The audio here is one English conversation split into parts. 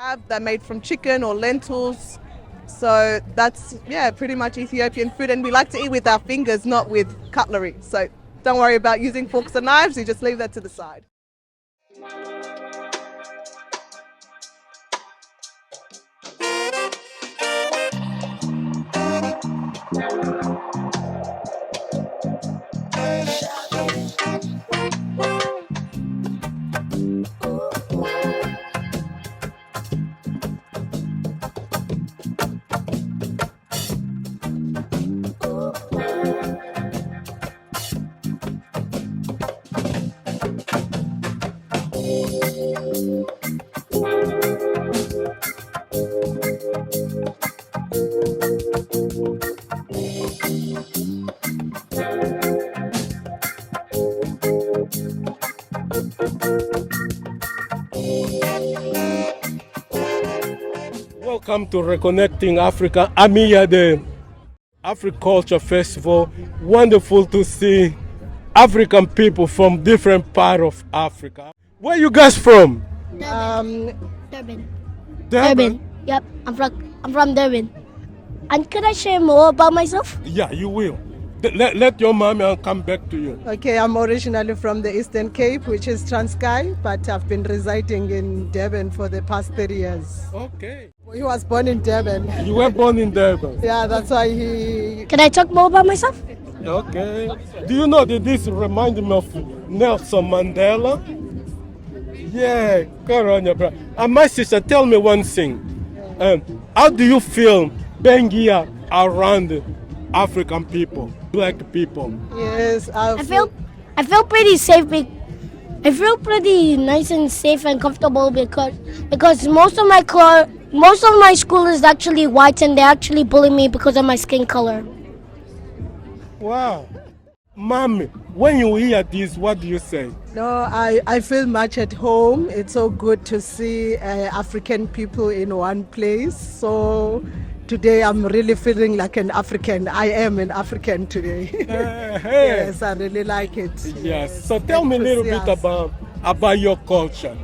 have. They're made from chicken or lentils. So that's, yeah, pretty much Ethiopian food. And we like to eat with our fingers, not with cutlery. So don't worry about using forks and knives. You just leave that to the side. Welcome to Reconnecting Africa. I'm here at the Africulture Festival. Wonderful to see African people from different parts of Africa. Where you guys from? Durban. Durban? Durban. Yep, I'm from Durban. And could I share more about myself? Yeah, you will. Let your mommy come back to you. Okay, I'm originally from the Eastern Cape, which is Transkei, but I've been residing in Durban for the past 30 years. Okay. He was born in Durban. You were born in Durban. Yeah, that's why he... Can I talk more about myself? Okay. Do you know that this reminds me of Nelson Mandela? Yeah, go on, your brother. And my sister, tell me one thing. How do you feel being here around African people, black people? Yes, I feel pretty safe. I feel pretty nice and safe and comfortable because most of my school is actually white and they actually bully me because of my skin color. Wow. Mommy, when you hear this, what do you say? No, I feel much at home. It's so good to see African people in one place. So today I'm really feeling like an African. I am an African today. Hey. Yes, I really like it. Yes. So tell me a little bit about your culture.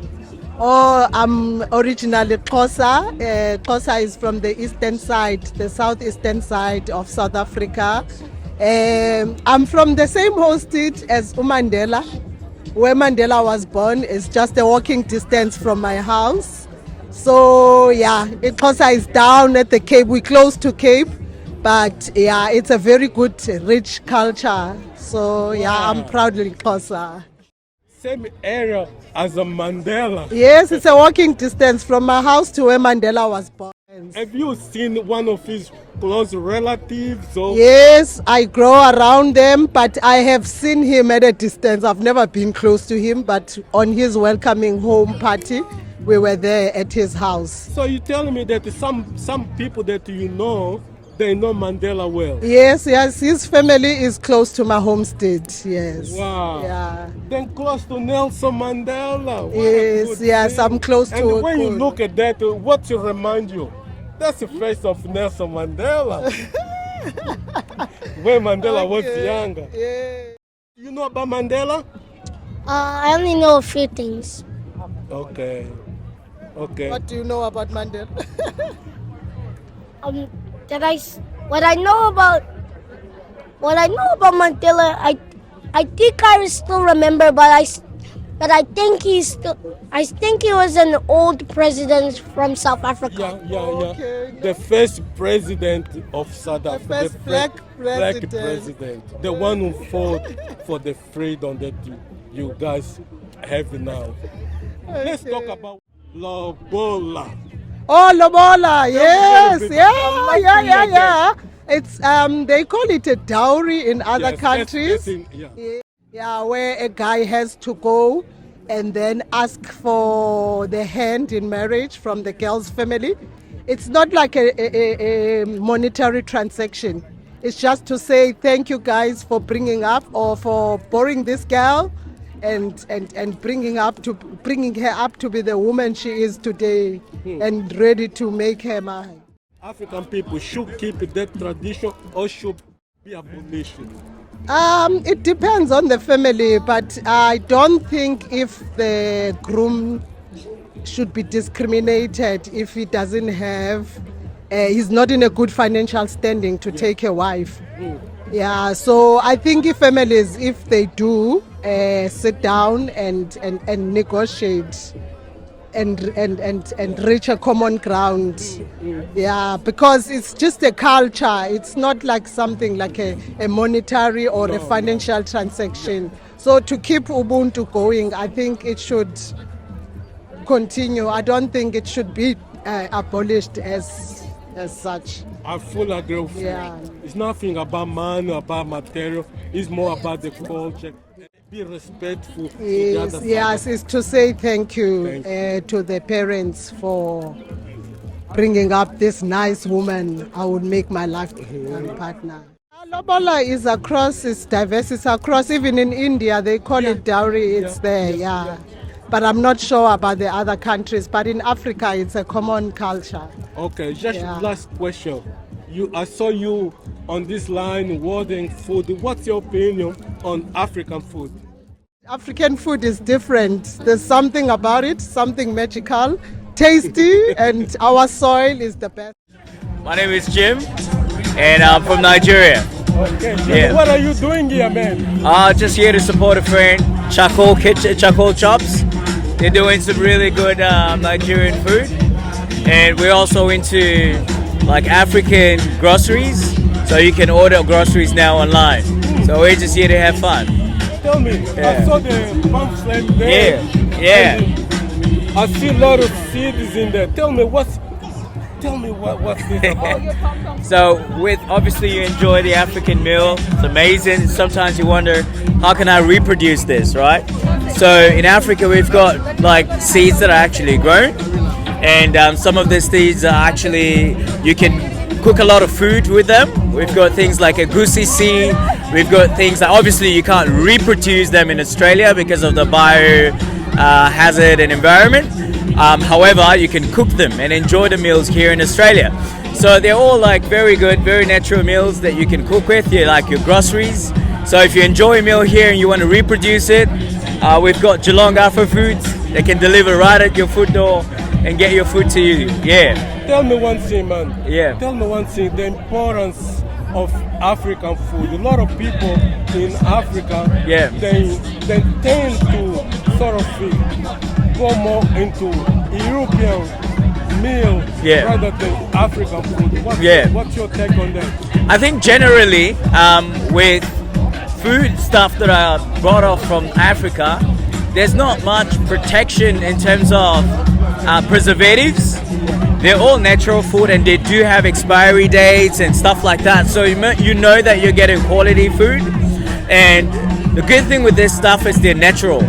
Oh, I'm originally Xhosa. Xhosa is from the eastern side, the southeastern side of South Africa. I'm from the same hosted as Umandela. Where Mandela was born is just a walking distance from my house. So yeah, Xhosa is down at the Cape. We're close to Cape, but yeah, it's a very good, rich culture. So yeah, I'm proudly Xhosa. Same area as a Mandela. Yes, it's a walking distance from my house to where Mandela was born. Have you seen one of his close relatives? Or? Yes, I grow around them, but I have seen him at a distance. I've never been close to him, but on his welcoming home party, we were there at his house. So you're telling me that some people that you know, they know Mandela well? Yes, his family is close to my homestead, yes. Wow. Yeah. Then close to Nelson Mandela. What Yes, thing. I'm close and to And when you look at that, what it remind you? That's the face of Nelson Mandela. When Mandela was younger. Yeah. You know about Mandela? I only know a few things. Okay. What do you know about Mandela? What I know about Mandela, I think I still remember, but I think he was an old president from South Africa. Yeah. Okay. The first president of South Africa. first black president. president. The one who fought for the freedom that you guys have now. Let's talk about Lobola. Oh, Lobola, yes, bit. yeah. It's they call it a dowry in other Yes, countries. Yeah, where a guy has to go and then ask for the hand in marriage from the girl's family. It's not like a monetary transaction. It's just to say thank you guys for bringing up or for borrowing this girl and bringing her up to be the woman she is today and ready to make her mine. African people should keep that tradition or should be abolition? It depends on the family, but I don't think if the groom should be discriminated if he doesn't have, he's not in a good financial standing to take a wife. Yeah, so I think if families, if they do sit down and negotiate and reach a common ground, yeah, because it's just a culture. It's not like something like a monetary or a financial transaction. So to keep Ubuntu going, I think it should continue. I don't think it should be abolished as such. I fully agree with you. Yeah. It's nothing about money, about material. It's more about the culture. Be respectful to the other side. Yes, it's to say thank you to the parents for bringing up this nice woman. I would make my life partner. Lobola is across, it's diverse, it's across. Even in India, they call it dowry. It's there, yeah. But I'm not sure about the other countries. But in Africa, it's a common culture. Okay, just Yeah. last question. I saw you on this line ordering food. What's your opinion on African food? African food is different. There's something about it, something magical, tasty, and our soil is the best. My name is Jim, and I'm from Nigeria. Okay, Yeah. what are you doing here, man? Just here to support a friend, Charcoal Kitchen, Charcoal Chops. They're doing some really good Nigerian food, and we're also into like African groceries, so you can order groceries now online. So we're just here to have fun. Tell me, I Yeah. saw the pamphlet there. Yeah. And I see a lot of seeds in there. Tell me what's this about? So with obviously you enjoy the African meal, it's amazing. Sometimes you wonder, how can I reproduce this, right? So in Africa we've got like seeds that are actually grown, and some of these seeds are actually, you can cook a lot of food with them. We've got things like a goosey seed. We've got things that obviously you can't reproduce them in Australia because of the bio hazard and environment. However, you can cook them and enjoy the meals here in Australia. So they're all like very good, very natural meals that you can cook with. You like your groceries. So if you enjoy a meal here and you want to reproduce it, we've got Geelong Afro Foods. They can deliver right at your foot door and get your food to you. Yeah. Tell me one thing, man. Yeah. Tell me one thing, the importance of African food. A lot of people in Africa, Yeah. they tend to sort of go more into European meal Yeah. rather than African food. What's your take on that? I think generally with food stuff that are brought off from Africa, there's not much protection in terms of preservatives. They're all natural food and they do have expiry dates and stuff like that. So you know that you're getting quality food. And the good thing with this stuff is they're natural.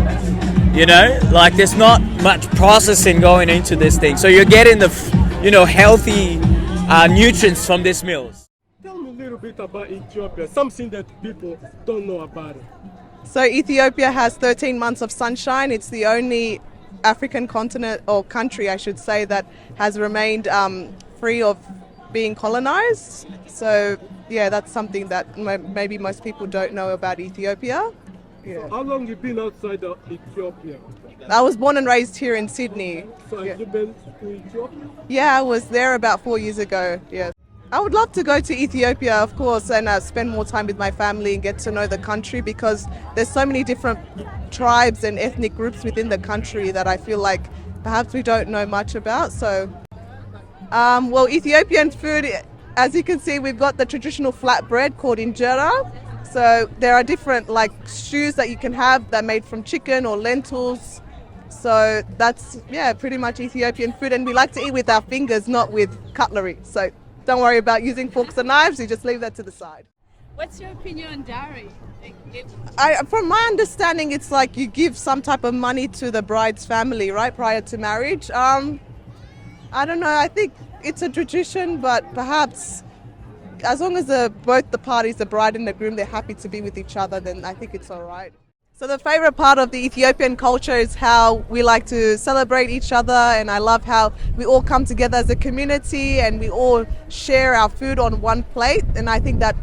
You know, like there's not much processing going into this thing. So you're getting the, healthy nutrients from these meals. Tell me a little bit about Ethiopia, something that people don't know about it. So Ethiopia has 13 months of sunshine. It's the only African continent or country, I should say, that has remained free of being colonized. So yeah, that's something that maybe most people don't know about Ethiopia. Yeah. How long you been outside of Ethiopia? I was born and raised here in Sydney. So Yeah. have you been to Ethiopia? Yeah, I was there about 4 years ago. Yeah. I would love to go to Ethiopia, of course, and spend more time with my family and get to know the country, because there's so many different tribes and ethnic groups within the country that I feel like perhaps we don't know much about. So, well, Ethiopian food, as you can see, we've got the traditional flatbread called injera. So there are different like stews that you can have that are made from chicken or lentils. So that's, yeah, pretty much Ethiopian food. And we like to eat with our fingers, not with cutlery. So don't worry about using forks and knives. You just leave that to the side. What's your opinion on dowry? From my understanding, it's like you give some type of money to the bride's family, right, prior to marriage. I don't know. I think it's a tradition, but perhaps as long as both the parties, the bride and the groom, they're happy to be with each other, then I think it's all right. So the favorite part of the Ethiopian culture is how we like to celebrate each other, and I love how we all come together as a community and we all share our food on one plate, and I think that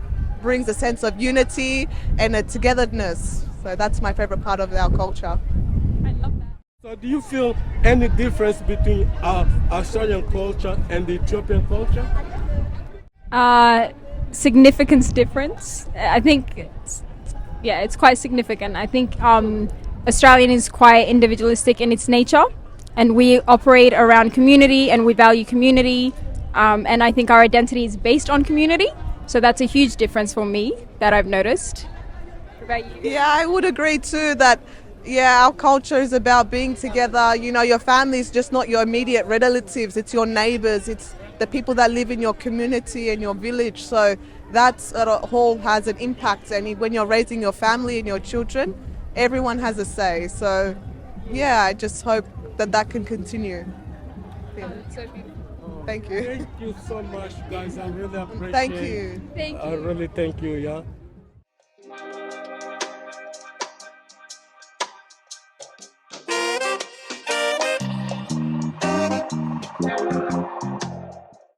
brings a sense of unity and a togetherness. So that's my favorite part of our culture. I love that. So do you feel any difference between our Australian culture and the Ethiopian culture? Significance difference. I think, it's quite significant. I think Australian is quite individualistic in its nature, and we operate around community and we value community. And I think our identity is based on community. So that's a huge difference for me that I've noticed. What about you? Yeah, I would agree too that our culture is about being together. You know, your family is just not your immediate relatives, it's your neighbors, it's the people that live in your community and your village. So that's whole has an impact. And when you're raising your family and your children, everyone has a say. So I just hope that can continue. Yeah. Thank you. Thank you so much, guys. I really appreciate it. Thank you. I really thank you, yeah.